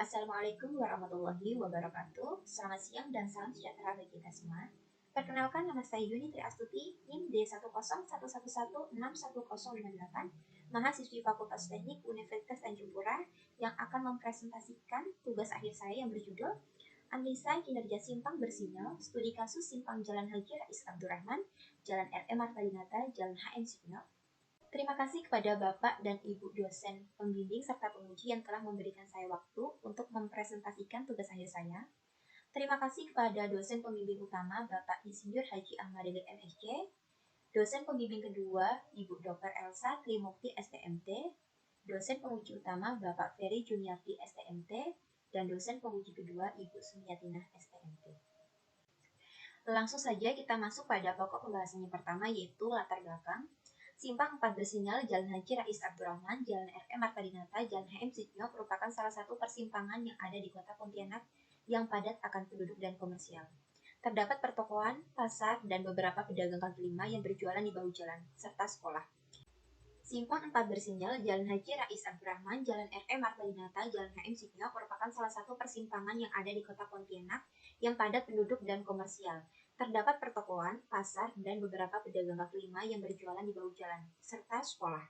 Assalamualaikum warahmatullahi wabarakatuh. Selamat siang dan salam sejahtera bagi kita semua. Perkenalkan, nama saya Yuni Tri Astuti, NIM D10111611058, mahasiswi Fakultas Teknik Universitas Tanjung Pura yang akan mempresentasikan tugas akhir saya yang berjudul Analisa Kinerja Simpang Bersinyal, Studi Kasus Simpang Jalan Haji Rais Abdurrahman, Jalan R.M. Marta Dinata, Jalan H.M. Sucipto. Terima kasih kepada Bapak dan Ibu dosen pembimbing serta penguji yang telah memberikan saya waktu untuk mempresentasikan tugas akhir saya. Terima kasih kepada dosen pembimbing utama Bapak Insinyur Haji Ahmad Dede MSc, dosen pembimbing kedua Ibu Dr. Elsa Trimukti STMT, dosen penguji utama Bapak Ferry Juniarti STMT, dan dosen penguji kedua Ibu Sumiyatinah STMT. Langsung saja kita masuk pada pokok pembahasannya pertama, yaitu latar belakang. Simpang 4 bersinyal Jalan Haji Rais Abdurrahman, Jalan R.M. Marta Dinata, Jalan H.M. Sucipto merupakan salah satu persimpangan yang ada di kota Pontianak yang padat akan penduduk dan komersial. Terdapat pertokoan, pasar, dan beberapa pedagang kaki lima yang berjualan di bahu jalan, serta sekolah. Simpang 4 bersinyal Jalan Haji Rais Abdurrahman, Jalan R.M. Marta Dinata, Jalan H.M. Sucipto merupakan salah satu persimpangan yang ada di kota Pontianak yang padat penduduk dan komersial. Terdapat pertokoan, pasar, dan beberapa pedagang kaki lima yang berjualan di bahu jalan, serta sekolah.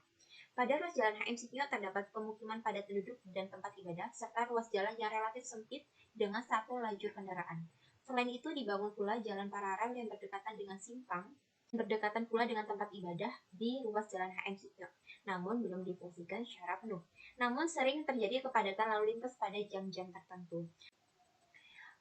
Pada ruas jalan H.M. Sucipto terdapat pemukiman padat penduduk dan tempat ibadah, serta ruas jalan yang relatif sempit dengan satu lajur kendaraan. Selain itu, dibangun pula jalan paralel yang berdekatan dengan simpang, berdekatan pula dengan tempat ibadah di ruas jalan H.M. Sucipto, namun belum difungsikan secara penuh. Namun sering terjadi kepadatan lalu lintas pada jam-jam tertentu.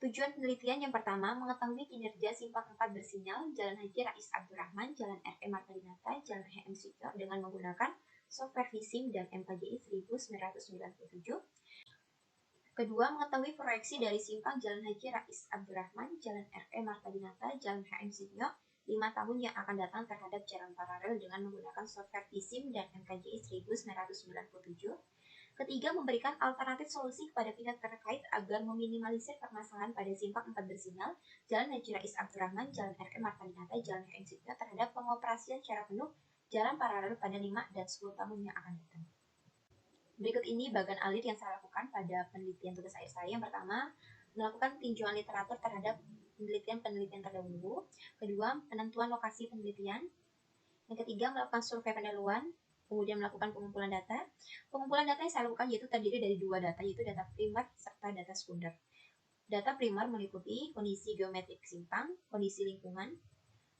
Tujuan penelitian yang pertama, mengetahui kinerja simpang 4 bersinyal Jalan Haji Rais Abdurrahman, Jalan R.M. Marta Dinata, Jalan H.M. Sucipto dengan menggunakan software Visim dan MKJI 1997. Kedua, mengetahui proyeksi dari simpang Jalan Haji Rais Abdurrahman, Jalan R.M. Marta Dinata, Jalan H.M. Sucipto 5 tahun yang akan datang terhadap jalan paralel dengan menggunakan software Visim dan MKJI 1997. Ketiga, memberikan alternatif solusi kepada pihak terkait agar meminimalisir permasalahan pada simpang 4 bersinyal Jalan Haji Rais Abdurrahman, Jalan R.M. Marta Dinata, Jalan H.M. Sucipto terhadap pengoperasian secara penuh jalan paralel pada 5 dan 10 tahun yang akan datang. Berikut ini bagan alir yang saya lakukan pada penelitian tugas akhir saya. Yang pertama, melakukan tinjauan literatur terhadap penelitian terdahulu. Kedua, penentuan lokasi penelitian. Yang ketiga, melakukan survei pendahuluan. Kemudian melakukan pengumpulan data. Pengumpulan data yang saya lakukan yaitu terdiri dari dua data, yaitu data primer serta data sekunder. Data primer meliputi kondisi geometrik simpang, kondisi lingkungan,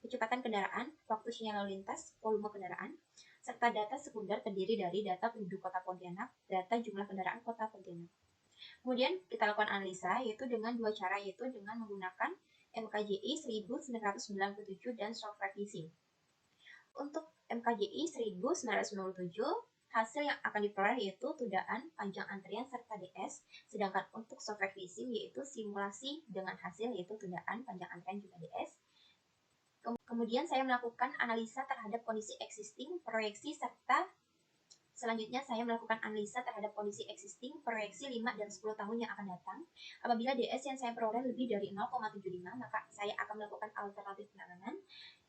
kecepatan kendaraan, waktu sinyal lalu lintas, volume kendaraan, serta data sekunder terdiri dari data penduduk kota Pontianak, data jumlah kendaraan kota Pontianak. Kemudian kita lakukan analisa yaitu dengan dua cara, yaitu dengan menggunakan MKJI 1997 dan software Visim. Untuk MKJI 1997, hasil yang akan diperoleh yaitu tudaan, panjang antrian, serta DS. Sedangkan untuk software Visim yaitu simulasi dengan hasil yaitu tudaan, panjang antrian, juga DS. Kemudian saya melakukan analisa terhadap kondisi existing, proyeksi, serta selanjutnya saya melakukan analisa terhadap kondisi existing, proyeksi 5 dan 10 tahun yang akan datang. Apabila DS yang saya peroleh lebih dari 0,75, maka saya akan melakukan alternatif penanganan.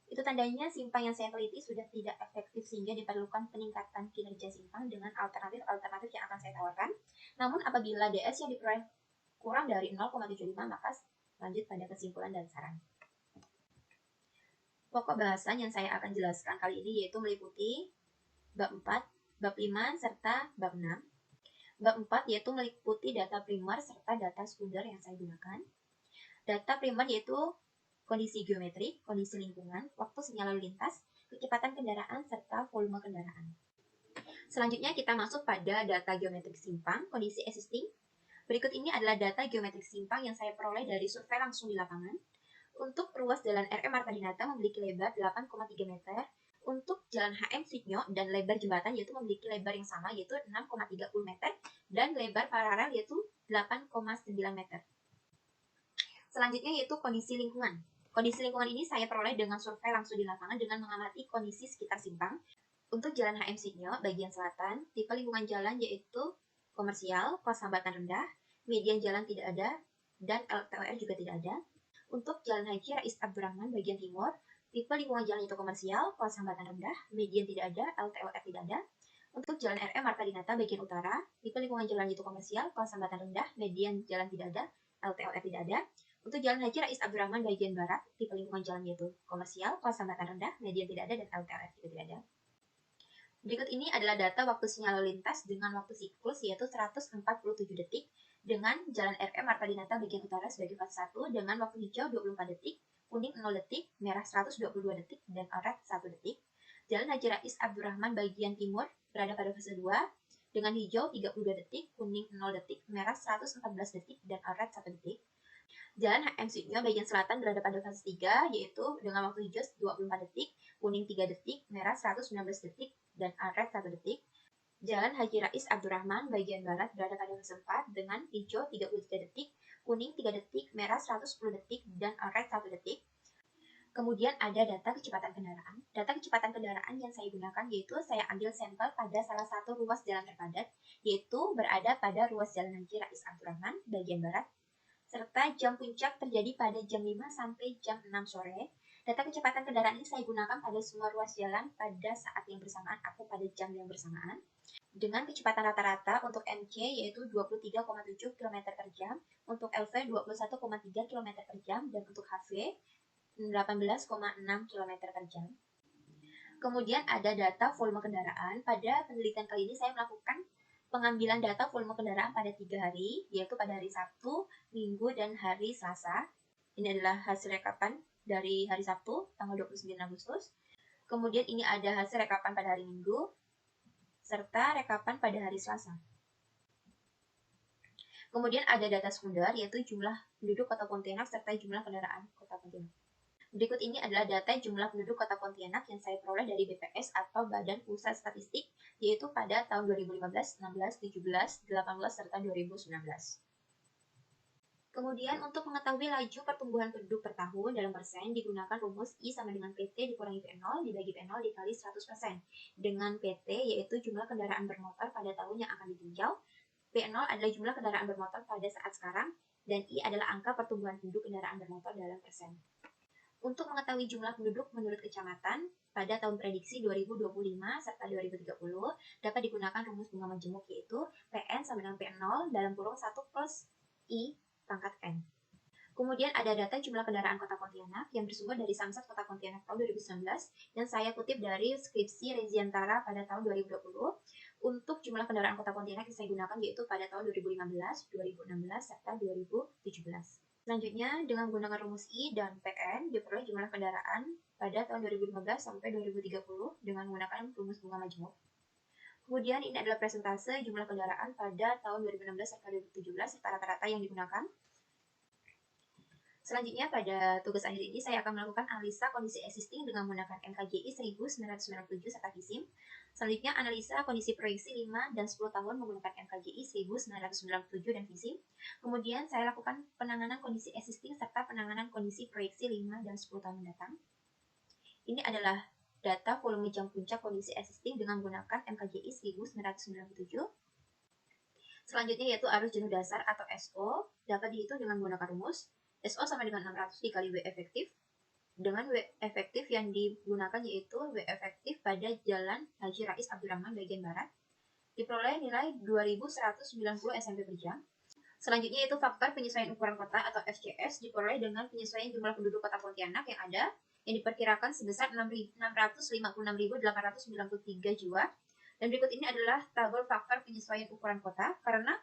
Itu tandanya simpang yang saya teliti sudah tidak efektif sehingga diperlukan peningkatan kinerja simpang dengan alternatif yang akan saya tawarkan. Namun apabila DS yang diperoleh kurang dari 0,75, maka lanjut pada kesimpulan dan saran. Pokok bahasan yang saya akan jelaskan kali ini yaitu meliputi bab 4, bab 5, serta bab 6. Bab 4 yaitu meliputi data primer serta data sekunder yang saya gunakan. Data primer yaitu kondisi geometrik, kondisi lingkungan, waktu sinyal lalu lintas, kecepatan kendaraan, serta volume kendaraan. Selanjutnya kita masuk pada data geometrik simpang, kondisi existing. Berikut ini adalah data geometrik simpang yang saya peroleh dari survei langsung di lapangan. Untuk ruas jalan R.M. Marta Dinata memiliki lebar 8,3 meter. Untuk jalan H.M. Sucipto dan lebar jembatan yaitu memiliki lebar yang sama yaitu 6,30 meter dan lebar paralel yaitu 8,9 meter. Selanjutnya yaitu kondisi lingkungan. Kondisi lingkungan ini saya peroleh dengan survei langsung di lapangan dengan mengamati kondisi sekitar simpang. Untuk jalan H.M. Sucipto bagian selatan, tipe lingkungan jalan yaitu komersial, kelas hambatan rendah, median jalan tidak ada, dan LTOR juga tidak ada. Untuk jalan Haji Rais Abdurrahman bagian timur, tipe lingkungan jalan itu komersial, kelas hambatan rendah, median tidak ada, LTOR tidak ada. Untuk Jalan RM Marta Dinata bagian utara, tipe lingkungan jalan itu komersial, kelas hambatan rendah, median jalan tidak ada, LTLR tidak ada. Untuk Jalan Haji Rais Abdurrahman bagian barat, tipe lingkungan jalan yaitu komersial, kelas hambatan rendah, median tidak ada, dan LTLR juga tidak ada. Berikut ini adalah data waktu sinyal lalu lintas dengan waktu siklus yaitu 147 detik dengan Jalan RM Marta Dinata bagian utara sebagai fase 1 dengan waktu hijau 24 detik, kuning 0 detik, merah 122 detik, dan oranye 1 detik. Jalan Haji Rais Abdurrahman bagian timur berada pada fase 2 dengan hijau 32 detik, kuning 0 detik, merah 114 detik, dan oranye 1 detik. Jalan HM Sudnyo bagian selatan berada pada fase 3 yaitu dengan waktu hijau 24 detik, kuning 3 detik, merah 119 detik, dan oranye 1 detik. Jalan Haji Rais Abdurrahman bagian barat berada pada fase 4 dengan hijau 33 detik, kuning 3 detik, merah 110 detik, dan oranye 1 detik. Kemudian ada data kecepatan kendaraan. Data kecepatan kendaraan yang saya gunakan yaitu saya ambil sampel pada salah satu ruas jalan terpadat, yaitu berada pada ruas Jalan Haji Rais Abdurrahman bagian barat, serta jam puncak terjadi pada jam 5 sampai jam 6 sore. Data kecepatan kendaraan ini saya gunakan pada semua ruas jalan pada saat yang bersamaan atau pada jam yang bersamaan. Dengan kecepatan rata-rata untuk MC yaitu 23,7 km per jam, untuk LV 21,3 km per jam, dan untuk HV 18,6 km per jam. Kemudian ada data volume kendaraan. Pada penelitian kali ini saya melakukan pengambilan data volume kendaraan pada 3 hari, yaitu pada hari Sabtu, Minggu, dan hari Selasa. Ini adalah hasil rekapan dari hari Sabtu, tanggal 29 Agustus. Kemudian ini ada hasil rekapan pada hari Minggu, serta rekapan pada hari Selasa. Kemudian ada data sekunder, yaitu jumlah penduduk Kota Pontianak serta jumlah kendaraan Kota Pontianak. Berikut ini adalah data jumlah penduduk Kota Pontianak yang saya peroleh dari BPS atau Badan Pusat Statistik, yaitu pada tahun 2015, 16, 17, 18, serta 2019. Kemudian untuk mengetahui laju pertumbuhan penduduk per tahun dalam persen digunakan rumus I sama dengan PT dikurangi P0 dibagi P0 dikali 100%. Dengan PT yaitu jumlah kendaraan bermotor pada tahun yang akan ditinjau, P0 adalah jumlah kendaraan bermotor pada saat sekarang, dan I adalah angka pertumbuhan penduduk kendaraan bermotor dalam persen. Untuk mengetahui jumlah penduduk menurut kecamatan pada tahun prediksi 2025 serta 2030 dapat digunakan rumus bunga majemuk yaitu PN sama dengan P0 dalam kurung 1 plus I pangkat N. Kemudian ada data jumlah kendaraan Kota Pontianak yang bersumber dari Samsat Kota Pontianak tahun 2019 yang saya kutip dari skripsi Reziantara pada tahun 2020. Untuk jumlah kendaraan Kota Pontianak yang saya gunakan yaitu pada tahun 2015, 2016, serta 2017. Selanjutnya, dengan menggunakan rumus I dan PN, diperoleh jumlah kendaraan pada tahun 2015 sampai 2030 dengan menggunakan rumus bunga majemuk. Kemudian ini adalah persentase jumlah kendaraan pada tahun 2016 sampai 2017 serta rata-rata yang digunakan. Selanjutnya, pada tugas akhir ini saya akan melakukan analisa kondisi existing dengan menggunakan NKJI 1997 serta VISIM. Selanjutnya, analisa kondisi proyeksi 5 dan 10 tahun menggunakan NKJI 1997 dan VISIM. Kemudian, saya lakukan penanganan kondisi existing serta penanganan kondisi proyeksi 5 dan 10 tahun mendatang. Ini adalah data volume jam puncak kondisi existing dengan menggunakan NKJI 1997. Selanjutnya yaitu arus jenuh dasar atau SO dapat dihitung dengan menggunakan rumus SO sama dengan 600 dikali W efektif, dengan W efektif yang digunakan yaitu W efektif pada Jalan Haji Rais Abdurrahman bagian barat, diperoleh nilai 2190 SMP per jam. Selanjutnya yaitu faktor penyesuaian ukuran kota atau FCS diperoleh dengan penyesuaian jumlah penduduk Kota Pontianak yang ada, yang diperkirakan sebesar 656.893 jiwa. Dan berikut ini adalah tabel faktor penyesuaian ukuran kota karena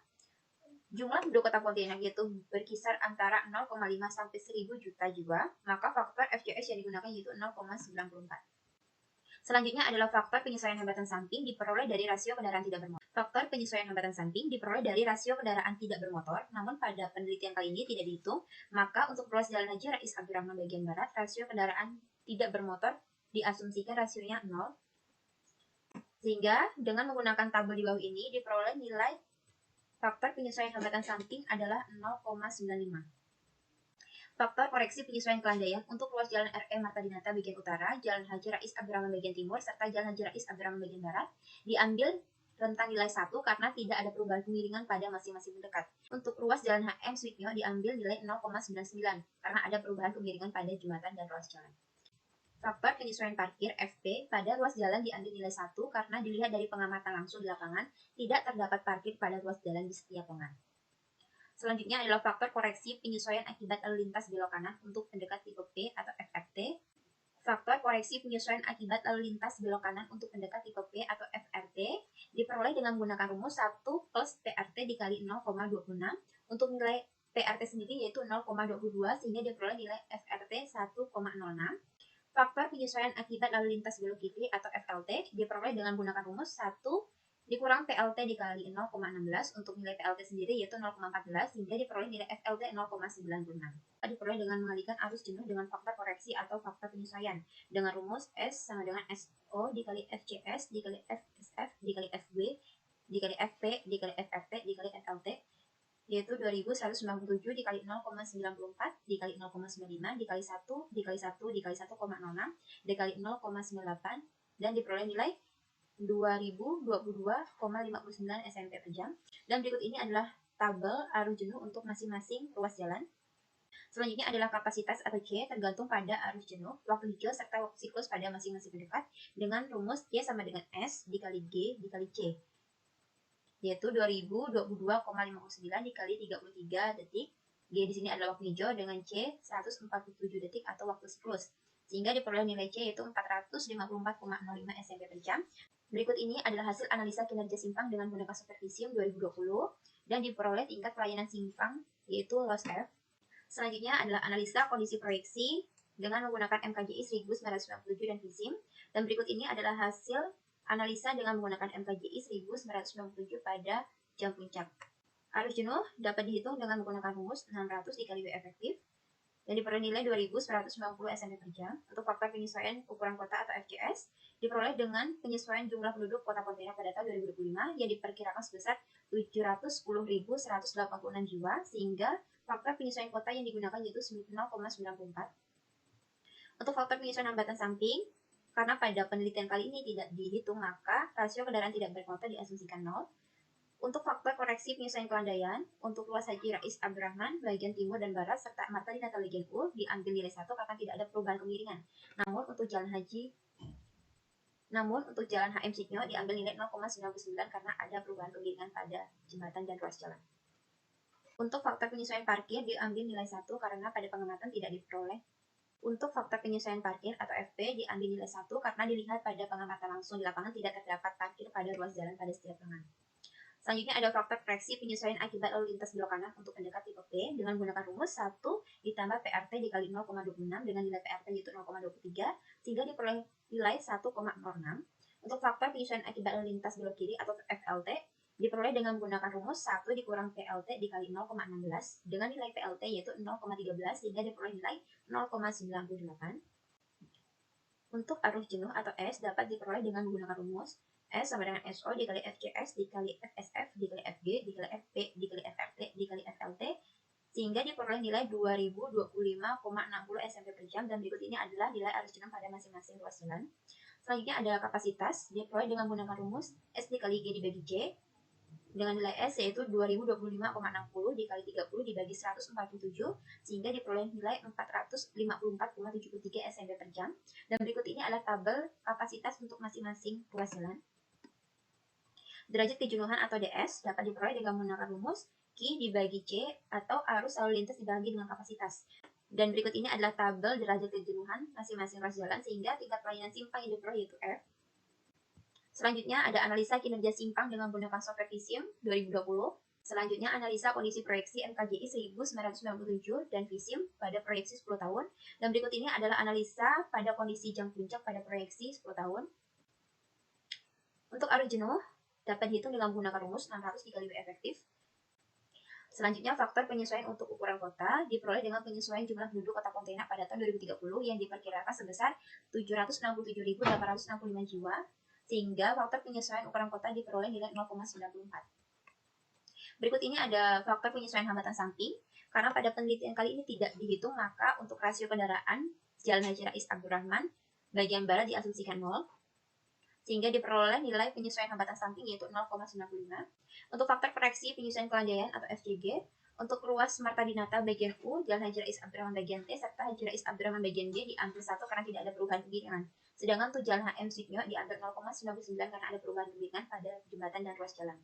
jumlah penduduk Kota Pontianak yaitu berkisar antara 0,5 sampai 1000 juta jiwa, maka faktor FCS yang digunakan yaitu 0,94. Selanjutnya adalah faktor penyesuaian hambatan samping diperoleh dari rasio kendaraan tidak bermotor. Faktor penyesuaian hambatan samping diperoleh dari rasio kendaraan tidak bermotor, namun pada penelitian kali ini tidak dihitung, maka untuk ruas Jalan Haji Rais Abdurrahman bagian barat, rasio kendaraan tidak bermotor diasumsikan rasionya 0. Sehingga dengan menggunakan tabel di bawah ini diperoleh nilai faktor penyesuaian hambatan samping adalah 0,95. Faktor koreksi penyesuaian kelandaian untuk ruas Jalan RM Marta Dinata bagian utara, Jalan Haji Rais Abdurrahman bagian timur, serta Jalan Haji Rais Abdurrahman bagian barat diambil rentang nilai 1 karena tidak ada perubahan kemiringan pada masing-masing mendekat. Untuk ruas Jalan HM Sudnyo diambil nilai 0,99 karena ada perubahan kemiringan pada jembatan dan ruas jalan. Faktor penyesuaian parkir FP pada ruas jalan diambil nilai 1 karena dilihat dari pengamatan langsung di lapangan, tidak terdapat parkir pada ruas jalan di setiap lengan. Selanjutnya adalah faktor koreksi penyesuaian akibat lalu lintas belok kanan untuk pendekat tipe P atau FRT. Faktor koreksi penyesuaian akibat lalu lintas belok kanan untuk pendekat tipe P atau FRT diperoleh dengan menggunakan rumus 1 plus PRT dikali 0,26 untuk nilai PRT sendiri yaitu 0,22 sehingga diperoleh nilai FRT 1,06. Faktor penyesuaian akibat lalu lintas belok kiri atau FLT diperoleh dengan menggunakan rumus 1 dikurang PLT dikali 0,16 untuk nilai PLT sendiri yaitu 0,14 sehingga diperoleh nilai FLT 0,96. Diperoleh dengan mengalihkan arus jenuh dengan faktor koreksi atau faktor penyesuaian dengan rumus S sama dengan SO dikali FCS dikali FSF dikali FB dikali FP dikali FRT dikali FLT yaitu 2197 dikali 0,94 dikali 0,95 dikali 1 dikali 1 dikali 1,06 dikali 0,98 dan diperoleh nilai 2022,59 SMP per jam. Dan berikut ini adalah tabel arus jenuh untuk masing-masing ruas jalan. Selanjutnya adalah kapasitas atau C tergantung pada arus jenuh, waktu hijau serta waktu siklus pada masing-masing pendekat dengan rumus C sama dengan S dikali G dikali C yaitu 2022,59 dikali 33 detik. G di sini adalah waktu hijau dengan C 147 detik atau waktu siklus. Sehingga diperoleh nilai C yaitu 454,05 SMP per jam. Berikut ini adalah hasil analisa kinerja simpang dengan menggunakan software Visium 2020 dan diperoleh tingkat pelayanan simpang yaitu loss F. Selanjutnya adalah analisa kondisi proyeksi dengan menggunakan MKJI 1997 dan Visium. Dan berikut ini adalah hasil analisa dengan menggunakan MKJI 1997 pada jam puncak. Arus jenuh dapat dihitung dengan menggunakan rumus 600 dikali W efektif dan diperoleh nilai 2190 SMP per jam. Untuk faktor penyesuaian ukuran kota atau FCS diperoleh dengan penyesuaian jumlah penduduk kota pontianak pada tahun 2025 yang diperkirakan sebesar 710.186 jiwa sehingga faktor penyesuaian kota yang digunakan yaitu 0,94. Untuk faktor penyesuaian hambatan samping, karena pada penelitian kali ini tidak dihitung, maka rasio kendaraan tidak bermotor diasumsikan 0. Untuk faktor koreksi penyesuaian kelandaian, untuk ruas Haji Rais Abdurrahman, bagian timur dan barat, serta Marta Dinata Legian U, diambil nilai 1 karena tidak ada perubahan kemiringan. Namun untuk jalan HM Sitnyo diambil nilai 0,99 karena ada perubahan kemiringan pada jembatan dan ruas jalan. Untuk faktor penyesuaian parkir diambil nilai 1 karena pada pengamatan tidak diperoleh. Untuk faktor penyesuaian parkir atau FP diambil nilai 1 karena dilihat pada pengamatan langsung di lapangan tidak terdapat parkir pada ruas jalan pada setiap lengan. Selanjutnya ada faktor koreksi penyesuaian akibat lalu lintas belok kanan untuk pendekat tipe P dengan menggunakan rumus 1 ditambah PRT dikali 0,26 dengan nilai PRT yaitu 0,23 sehingga diperoleh nilai 1,06. Untuk faktor penyesuaian akibat lalu lintas belok kiri atau FLT diperoleh dengan menggunakan rumus 1 dikurang PLT dikali 0,16 dengan nilai PLT yaitu 0,13 sehingga diperoleh nilai 0,98. Untuk arus jenuh atau S dapat diperoleh dengan menggunakan rumus S sama dengan SO dikali FCS dikali FSF dikali FG dikali FP dikali FRT dikali FLT sehingga diperoleh nilai 2025,60 SMP per jam dan berikut ini adalah nilai arus jenuh pada masing-masing ruas jalan. Selanjutnya adalah kapasitas diperoleh dengan menggunakan rumus S dikali G dibagi C dengan nilai S yaitu 2025,60 dikali 30 dibagi 147 sehingga diperoleh nilai 454,73 SMP per jam. Dan berikut ini adalah tabel kapasitas untuk masing-masing ruas jalan. Derajat kejenuhan atau DS dapat diperoleh dengan menggunakan rumus Q dibagi C atau arus lalu lintas dibagi dengan kapasitas. Dan berikut ini adalah tabel derajat kejenuhan masing-masing ruas jalan sehingga tingkat pelayanan simpang yang diperoleh yaitu F. Selanjutnya ada analisa kinerja simpang dengan menggunakan software Visium 2020. Selanjutnya analisa kondisi proyeksi MKJI 1997 dan Visium pada proyeksi 10 tahun. Dan berikut ini adalah analisa pada kondisi jam puncak pada proyeksi 10 tahun. Untuk arus jenuh dapat dihitung dengan menggunakan rumus 600 dikali W efektif. Selanjutnya faktor penyesuaian untuk ukuran kota diperoleh dengan penyesuaian jumlah penduduk kota Pontianak pada tahun 2030 yang diperkirakan sebesar 767.865 jiwa. Sehingga faktor penyesuaian ukuran kota diperoleh nilai 0,94. Berikut ini ada faktor penyesuaian hambatan samping. Karena pada penelitian kali ini tidak dihitung, maka untuk rasio kendaraan Jalan Haji Rais Abdurrahman bagian barat diasumsikan 0. Sehingga diperoleh nilai penyesuaian hambatan samping yaitu 0,95. Untuk faktor koreksi penyesuaian kelandaian atau FCG, Untuk ruas Marta Dinata bagian U, Jalan Haji Rais Abdurrahman bagian T, serta Haji Rais Abdurrahman bagian D diambil 1 karena tidak ada perubahan kegiringan. Sedangkan untuk Jalan HM Sudipyo diambil 0,99 karena ada perubahan kegiringan pada jembatan dan ruas jalan.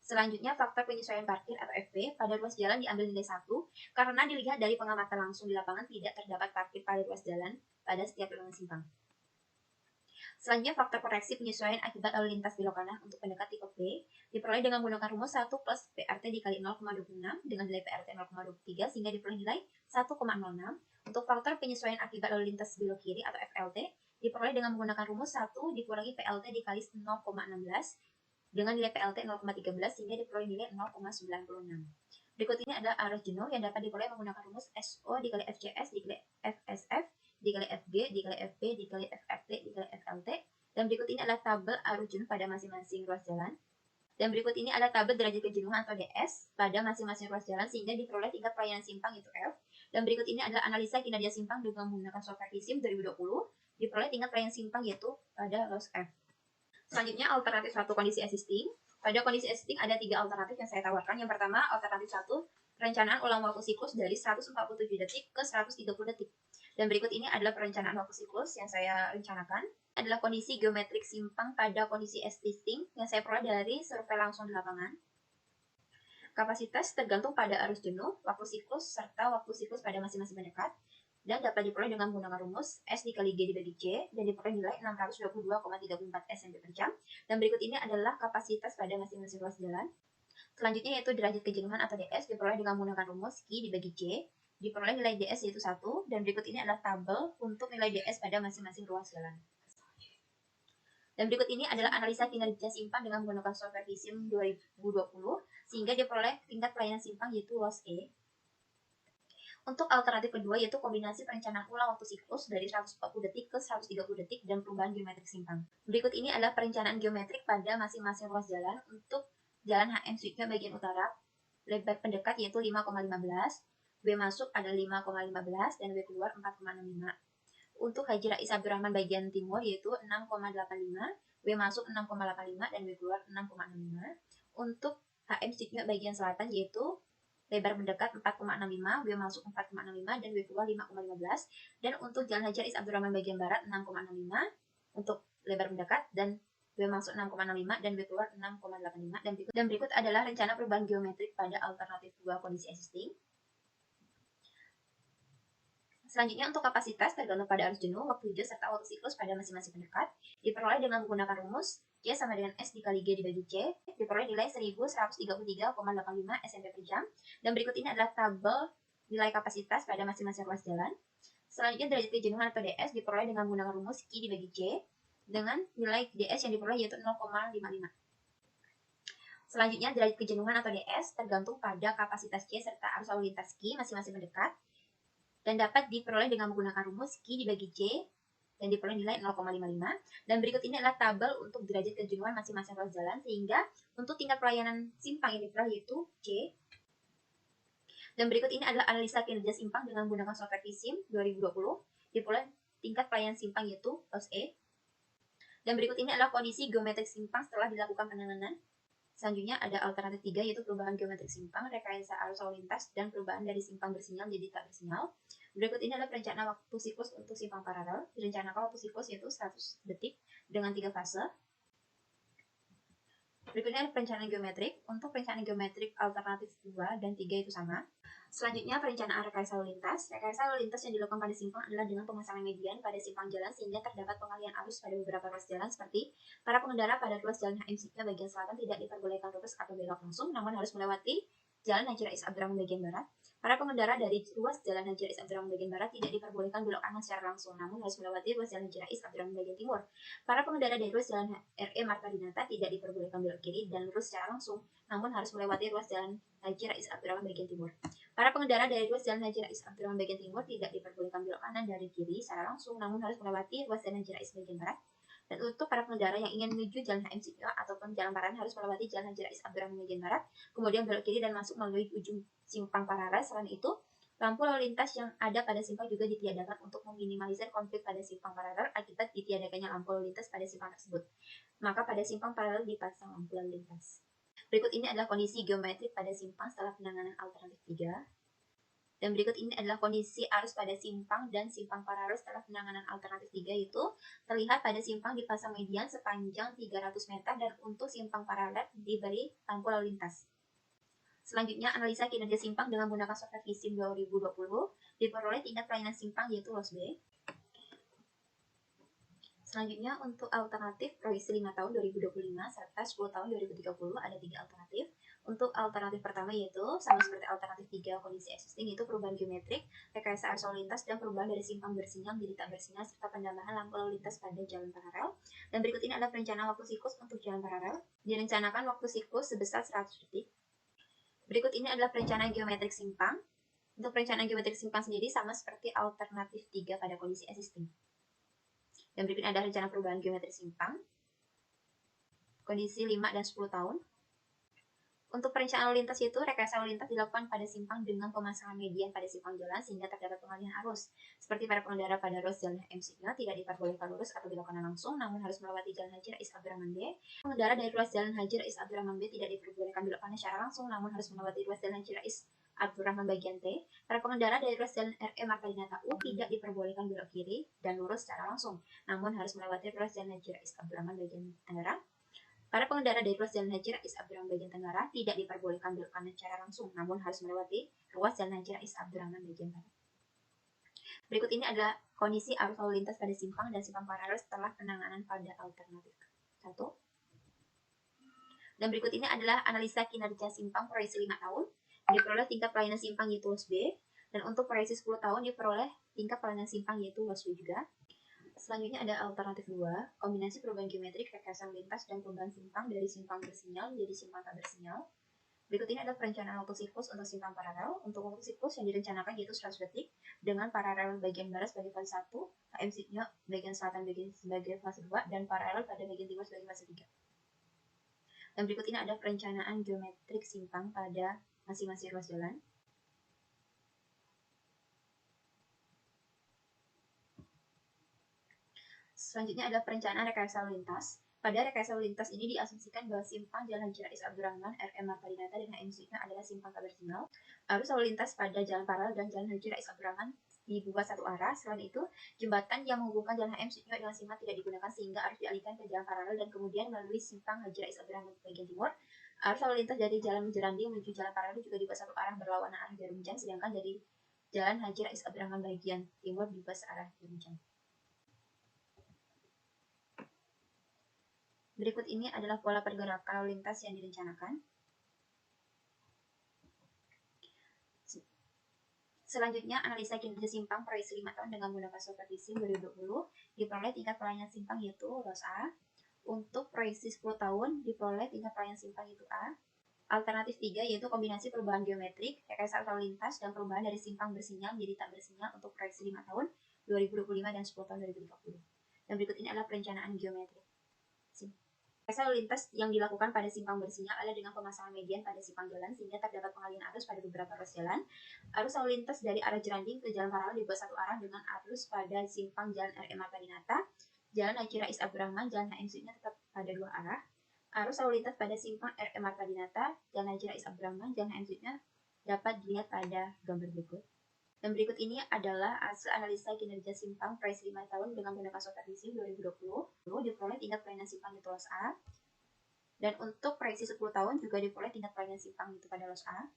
Selanjutnya, faktor penyesuaian parkir atau FP pada ruas jalan diambil nilai 1 karena dilihat dari pengamatan langsung di lapangan tidak terdapat parkir pada ruas jalan pada setiap tikungan simpang. Selanjutnya, faktor koreksi penyesuaian akibat lalu lintas belok kanan untuk pendekat tipe B diperoleh dengan menggunakan rumus 1 plus PRT dikali 0,26 dengan nilai PRT 0,23 sehingga diperoleh nilai 1,06. Untuk faktor penyesuaian akibat lalu lintas belok kiri atau FLT diperoleh dengan menggunakan rumus 1 dikurangi PLT dikali 0,16 dengan nilai PLT 0,13 sehingga diperoleh nilai 0,96. Berikut ini adalah arus jenuh yang dapat diperoleh menggunakan rumus SO dikali FCS dikali FSF dikali FG dikali FP dikali FRT dikali FLT. Dan berikut ini adalah tabel arus jenuh pada masing-masing ruas jalan. Dan berikut ini adalah tabel derajat kejenuhan atau DS pada masing-masing ruas jalan sehingga diperoleh tingkat pelayanan simpang yaitu F. Dan berikut ini adalah analisa kinerja simpang dengan menggunakan software VSIM 2020 diperoleh tingkat pelayanan simpang yaitu pada ROS F. Selanjutnya alternatif suatu kondisi existing. Pada kondisi existing ada 3 alternatif yang saya tawarkan. Yang pertama, alternatif 1, perencanaan ulang waktu siklus dari 147 detik ke 130 detik. Dan berikut ini adalah perencanaan waktu siklus yang saya rencanakan. Adalah kondisi geometrik simpang pada kondisi existing yang saya peroleh dari survei langsung di lapangan. Kapasitas tergantung pada arus jenuh, waktu siklus, serta waktu siklus pada masing-masing pendekat. Dan dapat diperoleh dengan menggunakan rumus S dikali G dibagi C dan diperoleh nilai 622,34 SMP per jam. Dan berikut ini adalah kapasitas pada masing-masing ruas jalan. Selanjutnya yaitu derajat kejenuhan atau DS diperoleh dengan menggunakan rumus Q dibagi C, diperoleh nilai DS yaitu 1, dan berikut ini adalah tabel untuk nilai DS pada masing-masing ruas jalan. Dan berikut ini adalah analisa kinerja simpang dengan menggunakan software VSIM 2020 sehingga diperoleh tingkat pelayanan simpang yaitu ROS E. Untuk alternatif kedua yaitu kombinasi perencanaan ulang waktu siklus dari 140 detik ke 130 detik dan perubahan geometrik simpang. Berikut ini adalah perencanaan geometrik pada masing-masing ruas jalan untuk Jalan HM Sudipyo bagian utara, lebar pendekat yaitu 5,15, W masuk adalah 5,15 dan W keluar 4,65. Untuk Haji Rais Abdurrahman bagian timur yaitu 6,85, W masuk 6,85 dan W keluar 6,65. Untuk HM Sudipyo bagian selatan yaitu lebar pendekat 4,65, W masuk 4,65 dan W keluar 5,15. Dan untuk Jalan Haji Rais Abdurrahman bagian barat 6,65 untuk lebar pendekat dan W masuk 6,65 dan W keluar 6,85. Dan berikut adalah rencana perubahan geometrik pada alternatif 2 kondisi existing. Selanjutnya untuk kapasitas tergantung pada arus jenuh, waktu hijau, serta waktu siklus pada masing-masing pendekat diperoleh dengan menggunakan rumus C sama dengan S dikali G dibagi C, diperoleh nilai 1133,85 SMP per jam. Dan berikut ini adalah tabel nilai kapasitas pada masing-masing ruas jalan. Selanjutnya derajat kejenuhan atau DS diperoleh dengan menggunakan rumus Q dibagi C dengan nilai DS yang diperoleh yaitu 0,55. Selanjutnya derajat kejenuhan atau DS tergantung pada kapasitas C serta arus lalu lintas Q masing-masing pendekat dan dapat diperoleh dengan menggunakan rumus Q dibagi C dan diperoleh nilai 0,55. Dan berikut ini adalah tabel untuk derajat kejenuhan masing-masing ruas jalan sehingga untuk tingkat pelayanan simpang yang diperoleh yaitu C. Dan berikut ini adalah analisa kinerja simpang dengan menggunakan software VSIM 2020 diperoleh tingkat pelayanan simpang yaitu ROS E. Dan berikut ini adalah kondisi geometrik simpang setelah dilakukan penanganan. Selanjutnya ada alternatif 3 yaitu perubahan geometrik simpang, rekayasa arus lalu lintas, dan perubahan dari simpang bersinyal menjadi tak bersinyal. Berikut ini adalah perencanaan waktu siklus untuk simpang paralel. Direncanakan waktu siklus yaitu 100 detik dengan 3 fase. Berikutnya ada perencanaan geometrik. Untuk perencanaan geometrik alternatif 2 dan 3 itu sama. Selanjutnya perencanaan rekayasa lalu lintas. Rekayasa lalu lintas yang dilakukan pada simpang adalah dengan pemasangan median pada simpang jalan sehingga terdapat pengalihan arus pada beberapa ruas jalan seperti para pengendara pada ruas jalan HM Sudipyo bagian selatan tidak diperbolehkan lurus atau belok langsung namun harus melewati Jalan Haji Rais Abdurrahman bagian barat. Para pengendara dari ruas Jalan Haji Rais Abdurrahman bagian barat tidak diperbolehkan belok kanan secara langsung namun harus melewati ruas Jalan Haji Rais Abdurrahman bagian timur. Para pengendara dari ruas Jalan RE Marta Dinata tidak diperbolehkan belok kiri dan lurus secara langsung namun harus melewati ruas Jalan Haji Rais Abdurrahman bagian timur. Para pengendara dari ruas Jalan Haji Rais Abdurrahman bagian timur tidak diperbolehkan belok kanan dari kiri secara langsung namun harus melewati ruas Jalan Haji Rais bagian barat. Dan untuk para pengendara yang ingin menuju Jalan HM Sudipyo ataupun Jalan Paralel harus melewati Jalan Haji Rais Abdurrahman bagian barat, kemudian belok kiri dan masuk melalui ujung simpang paralel. Selain itu, lampu lalu lintas yang ada pada simpang juga ditiadakan untuk meminimalisir konflik pada simpang paralel akibat ditiadakannya lampu lalu lintas pada simpang tersebut. Maka pada simpang paralel dipasang lampu lalu lintas. Berikut ini adalah kondisi geometrik pada simpang setelah penanganan alternatif 3. Dan berikut ini adalah kondisi arus pada simpang dan simpang paralel setelah penanganan alternatif 3, yaitu terlihat pada simpang dipasang median sepanjang 300 meter dan untuk simpang paralel diberi lampu lalu lintas. Selanjutnya, analisa kinerja simpang dengan menggunakan software VSIM 2020 diperoleh tingkat pelayanan simpang yaitu LOS B. Selanjutnya, untuk alternatif proyeksi 5 tahun 2025 serta 10 tahun 2030 ada 3 alternatif. Untuk alternatif pertama yaitu sama seperti alternatif 3 kondisi existing, yaitu perubahan geometrik, rekayasa arus lalu lintas, dan perubahan dari simpang bersinyal menjadi tak bersinyal, serta penambahan lampu lalu lintas pada jalan paralel. Dan berikut ini adalah perencanaan waktu siklus untuk jalan paralel. Direncanakan waktu siklus sebesar 100 detik. Berikut ini adalah perencanaan geometrik simpang. Untuk perencanaan geometrik simpang sendiri sama seperti alternatif 3 pada kondisi existing. Dan berikut ada rencana perubahan geometrik simpang, kondisi 5 dan 10 tahun. Untuk perencanaan lalu lintas itu, rekayasa lalu lintas dilakukan pada simpang dengan pemasangan median pada simpang jalan sehingga terdapat pengalihan arus. Seperti para pengendara pada ruas jalan MC-nya tidak diperbolehkan lurus atau belok kanan langsung, namun harus melewati jalan Haji Rais Abdurrahman B. Pengendara dari ruas jalan Haji Rais Abdurrahman B tidak diperbolehkan belok kanan secara langsung, namun harus melewati ruas jalan Haji Rais Abdurrahman bagian T. Para pengendara dari ruas jalan RE Marta Dinata U tidak diperbolehkan belok kiri dan lurus secara langsung, namun harus melewati ruas jalan Haji Rais Abdurrahman bagian Tenggara. Para pengendara dari ruas jalan Haji Rais Abdurrahman bagian Tenggara tidak diperbolehkan belok kanan secara langsung, namun harus melewati ruas jalan Haji Rais Abdurrahman bagian barat. Berikut ini adalah kondisi arus lalu lintas pada simpang dan simpang paralel setelah penanganan pada alternatif 1. Dan berikut ini adalah analisa kinerja simpang proyeksi 5 tahun. Diperoleh tingkat pelayanan simpang yaitu LOS B, dan untuk proyeksi 10 tahun diperoleh tingkat pelayanan simpang yaitu LOS B juga. Selanjutnya ada alternatif 2, kombinasi perubahan geometrik, rekayasa lintas, dan perubahan simpang dari simpang bersinyal menjadi simpang tak bersinyal. Berikut ini adalah perencanaan waktu siklus untuk simpang paralel. Untuk waktu siklus yang direncanakan yaitu 100 detik, dengan paralel bagian barat sebagai fase 1, HMC-nya bagian selatan sebagai fase 2, dan paralel pada bagian timur sebagai fase 3. Dan berikut ini ada perencanaan geometrik simpang pada masing-masing ruas jalan. Selanjutnya adalah perencanaan rekayasa lalu lintas. Pada rekayasa lalu lintas ini diasumsikan bahwa simpang Jalan Haji Rais Abdurrahman, RM Marta Dinata, dan HMC-nya adalah simpang tak bersinyal. Arus lalu lintas pada jalan paralel dan Jalan Haji Rais Abdurrahman dibuat satu arah. Selain itu, jembatan yang menghubungkan Jalan HMC-nya dengan simpang tidak digunakan sehingga arus dialihkan ke jalan paralel dan kemudian melalui simpang Haji Rais Abdurrahman bagian timur. Arus lalu lintas dari Jalan Menjerandi menuju jalan paralel juga dibuat satu arah berlawanan arah Jarum Jam, sedangkan dari Jalan Haji Rais Abdurrahman bagian timur dibuat searah Jarum Jam. Berikut ini adalah pola pergerakan lalu lintas yang direncanakan. Selanjutnya, analisa kinerja simpang proyeksi 5 tahun dengan menggunakan software VSIM 2020 diperoleh tingkat pelayanan simpang yaitu LOS A. Untuk proyeksi 10 tahun diperoleh tingkat pelayanan simpang yaitu A. Alternatif 3 yaitu kombinasi perubahan geometrik, rekayasa lalu lintas, dan perubahan dari simpang bersinyal menjadi tak bersinyal untuk proyeksi 5 tahun 2025 dan 10 tahun 2030. Dan berikut ini adalah perencanaan geometrik. Rekayasa lalu lintas yang dilakukan pada simpang bersinyal adalah dengan pemasangan median pada simpang jalan sehingga terdapat pengalihan arus pada beberapa ruas jalan. Arus lalu lintas dari arah Jeranding ke jalan paralel dibuat satu arah dengan arus pada simpang Jalan RM Marta Dinata, Jalan Haji Rais Abdurrahman, Jalan HMC-nya tetap pada dua arah. Arus lalu lintas pada simpang RM Marta Dinata, Jalan Haji Rais Abdurrahman, Jalan HMC-nya dapat dilihat pada gambar berikut. Dan berikut ini adalah hasil analisa kinerja simpang proyeksi 5 tahun dengan menggunakan software VSIM 2020. Diperoleh tingkat pelayanan simpang itu LOS A. Dan untuk proyeksi 10 tahun juga diperoleh tingkat pelayanan simpang itu pada LOS A.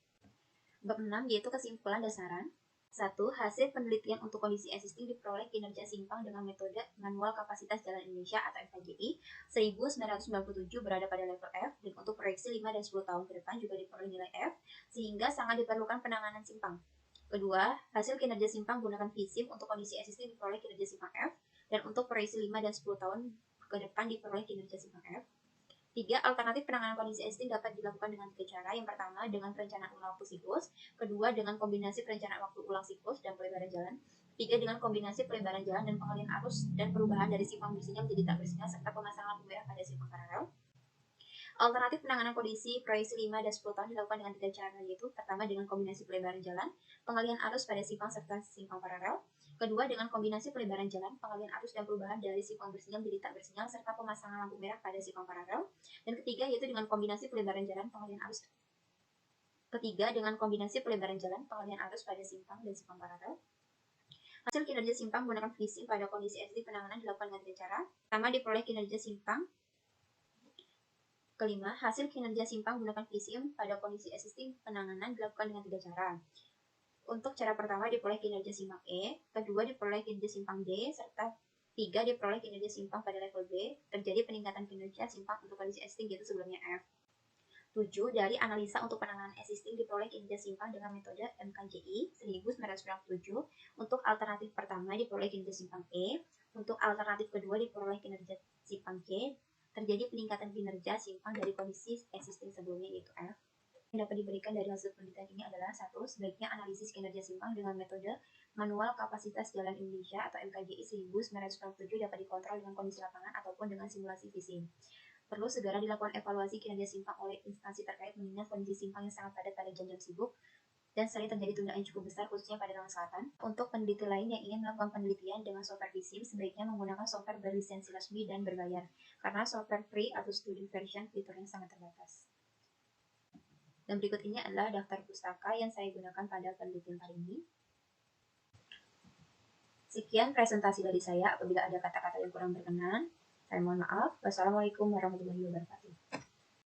Bab 6 yaitu kesimpulan dasaran. 1. Hasil penelitian untuk kondisi existing diperoleh kinerja simpang dengan metode manual kapasitas jalan Indonesia atau MKJI 1997 berada pada level F, dan untuk proyeksi 5 dan 10 tahun ke depan juga diperoleh nilai F, sehingga sangat diperlukan penanganan simpang. Kedua, hasil kinerja simpang menggunakan VSIM untuk kondisi existing diperoleh kinerja simpang F, dan untuk proyeksi 5 dan 10 tahun ke depan diperoleh kinerja simpang F. 3. Alternatif penanganan kondisi existing dapat dilakukan dengan 3 cara. Yang pertama, dengan perencanaan ulang waktu siklus. Kedua, dengan kombinasi perencanaan waktu ulang siklus dan pelebaran jalan. 3. Dengan kombinasi pelebaran jalan dan pengalihan arus dan perubahan dari simpang bersinyal menjadi tak bersinyal serta pemasangan lampu merah pada simpang paralel. Alternatif penanganan kondisi proyeksi 5 dan 10 tahun dilakukan dengan 3 cara, yaitu pertama dengan kombinasi pelebaran jalan, pengalihan arus pada simpang serta simpang paralel. Kedua, dengan kombinasi pelebaran jalan, pengalihan arus dan perubahan dari simpang bersinyal menjadi tak bersinyal, serta pemasangan lampu merah pada simpang paralel. Dan ketiga, yaitu dengan kombinasi pelebaran jalan, pengalihan arus. Ketiga, dengan kombinasi pelebaran jalan, pengalihan arus pada simpang dan simpang paralel. Hasil kinerja simpang menggunakan VSIM pada kondisi existing penanganan dilakukan dengan 3 cara. Pertama, diperoleh kinerja simpang. Kelima, hasil kinerja simpang menggunakan VSIM pada kondisi existing penanganan dilakukan dengan 3 cara. Untuk cara pertama diperoleh kinerja simpang E, kedua diperoleh kinerja simpang D, serta 3 diperoleh kinerja simpang pada level B. Terjadi peningkatan kinerja simpang untuk kondisi existing yaitu sebelumnya F. 7. Dari analisa untuk penanganan existing diperoleh kinerja simpang dengan metode MKJI 1997. Untuk alternatif pertama diperoleh kinerja simpang E. Untuk alternatif kedua diperoleh kinerja simpang C. Terjadi peningkatan kinerja simpang dari kondisi existing sebelumnya yaitu F. Yang dapat diberikan dari hasil penelitian ini adalah 1. Sebaiknya analisis kinerja simpang dengan metode Manual Kapasitas Jalan Indonesia atau MKJI 1997 dapat dikontrol dengan kondisi lapangan ataupun dengan simulasi VSIM. Perlu segera dilakukan evaluasi kinerja simpang oleh instansi terkait mengingat kondisi simpang yang sangat padat pada jam-jam sibuk dan sering terjadi tundaan cukup besar khususnya pada daerah selatan. Untuk peneliti lain yang ingin melakukan penelitian dengan software VSIM, sebaiknya menggunakan software berlisensi resmi dan berbayar, karena software free atau student version fiturnya sangat terbatas. Dan berikut ini adalah daftar pustaka yang saya gunakan pada penelitian kali ini. Sekian presentasi dari saya. Apabila ada kata-kata yang kurang berkenan, saya mohon maaf. Wassalamualaikum warahmatullahi wabarakatuh.